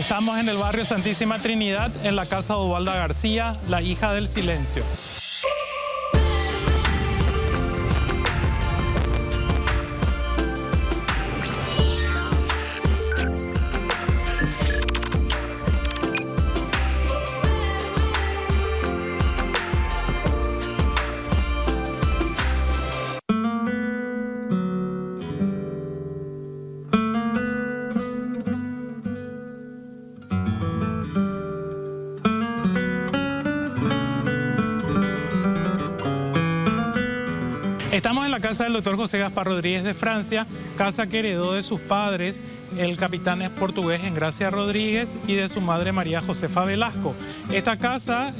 Estamos en el barrio Santísima Trinidad, en la casa de Ubalda García, la hija del silencio. Estamos en la casa del doctor José Gaspar Rodríguez de Francia, casa que heredó de sus padres, el capitán portugués Engracia Rodríguez, y de su madre María Josefa Velasco. Esta casa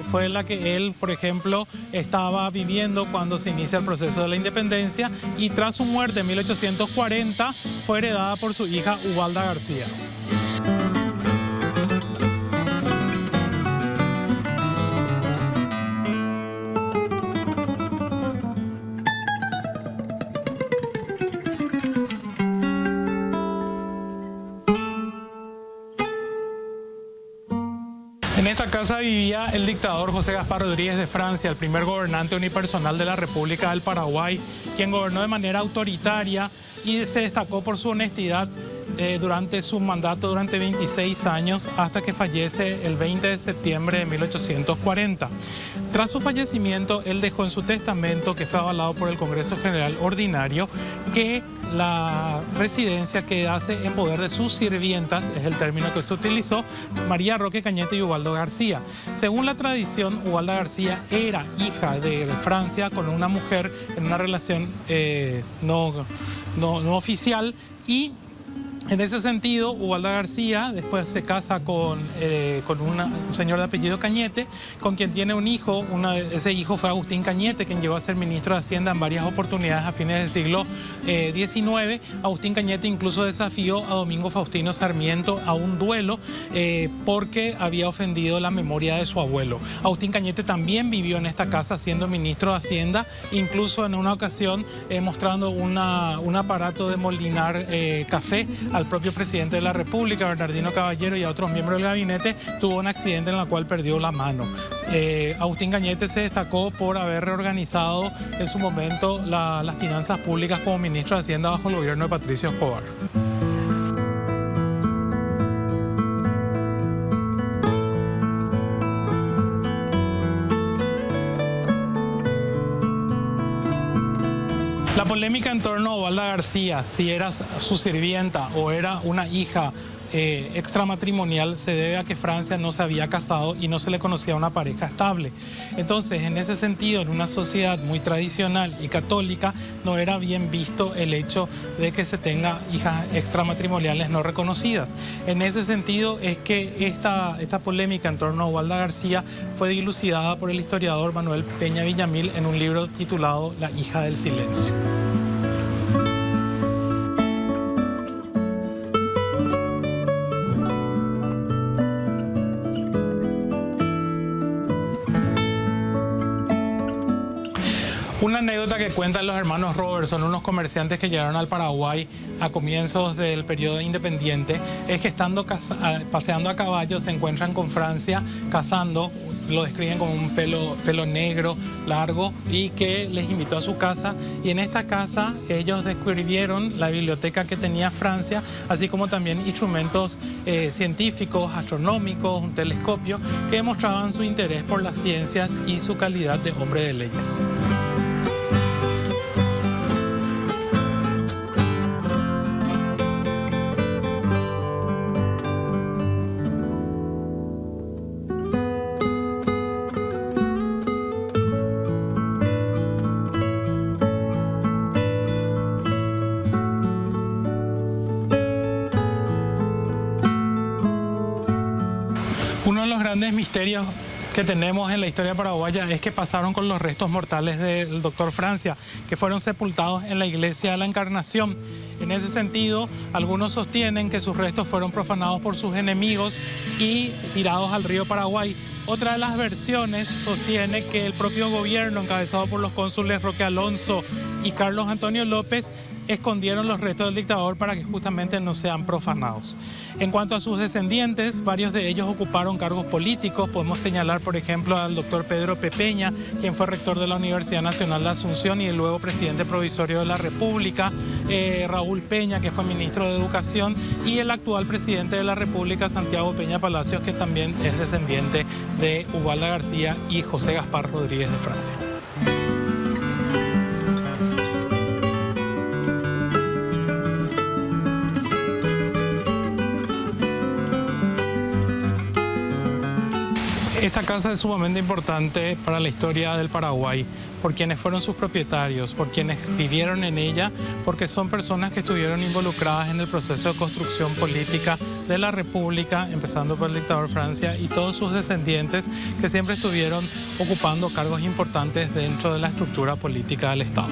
fue la que él, por ejemplo, estaba viviendo cuando se inicia el proceso de la independencia, y tras su muerte en 1840 fue heredada por su hija Ubalda García. En esta casa vivía el dictador José Gaspar Rodríguez de Francia, el primer gobernante unipersonal de la República del Paraguay, quien gobernó de manera autoritaria y se destacó por su honestidad durante su mandato durante 26 años hasta que fallece el 20 de septiembre de 1840. Tras su fallecimiento, él dejó en su testamento, que fue avalado por el Congreso General Ordinario, que la residencia quedase en poder de sus sirvientas, es el término que se utilizó, María Roque Cañete y Ubaldo García. Según la tradición, Ubalda García era hija de Francia con una mujer en una relación no oficial, y en ese sentido, Ubalda García después se casa con un señor de apellido Cañete, con quien tiene un hijo. Ese hijo fue Agustín Cañete, quien llegó a ser ministro de Hacienda en varias oportunidades a fines del siglo XIX. Agustín Cañete incluso desafió a Domingo Faustino Sarmiento a un duelo porque había ofendido la memoria de su abuelo. Agustín Cañete también vivió en esta casa siendo ministro de Hacienda, incluso en una ocasión mostrando un aparato de molinar café al propio presidente de la República, Bernardino Caballero, y a otros miembros del gabinete. Tuvo un accidente en el cual perdió la mano. Agustín Cañete se destacó por haber reorganizado en su momento las finanzas públicas como ministro de Hacienda bajo el gobierno de Patricio Escobar. La polémica en torno a Ubalda García, si era su sirvienta o era una hija extramatrimonial, se debe a que Francia no se había casado y no se le conocía una pareja estable. Entonces, en ese sentido, en una sociedad muy tradicional y católica, no era bien visto el hecho de que se tenga hijas extramatrimoniales no reconocidas. En ese sentido es que esta polémica en torno a Ubalda García fue dilucidada por el historiador Manuel Peña Villamil en un libro titulado La hija del silencio. Una anécdota que cuentan los hermanos Robert, son unos comerciantes que llegaron al Paraguay a comienzos del periodo independiente, es que estando paseando a caballo se encuentran con Francia cazando. Lo describen como un pelo negro, largo, y que les invitó a su casa. Y en esta casa ellos descubrieron la biblioteca que tenía Francia, así como también instrumentos científicos, astronómicos, un telescopio, que demostraban su interés por las ciencias y su calidad de hombre de leyes. Uno de los grandes misterios que tenemos en la historia paraguaya es que pasaron con los restos mortales del doctor Francia, que fueron sepultados en la iglesia de la Encarnación. En ese sentido, algunos sostienen que sus restos fueron profanados por sus enemigos y tirados al río Paraguay. Otra de las versiones sostiene que el propio gobierno, encabezado por los cónsules Roque Alonso y Carlos Antonio López escondieron los restos del dictador para que justamente no sean profanados. En cuanto a sus descendientes, varios de ellos ocuparon cargos políticos. Podemos señalar, por ejemplo, al doctor Pedro Pepeña, quien fue rector de la Universidad Nacional de Asunción y luego presidente provisorio de la República, Raúl Peña, que fue ministro de Educación, y el actual presidente de la República, Santiago Peña Palacios, que también es descendiente de Ubalda García y José Gaspar Rodríguez de Francia. Esta casa es sumamente importante para la historia del Paraguay, por quienes fueron sus propietarios, por quienes vivieron en ella, porque son personas que estuvieron involucradas en el proceso de construcción política de la República, empezando por el dictador Francia y todos sus descendientes que siempre estuvieron ocupando cargos importantes dentro de la estructura política del Estado.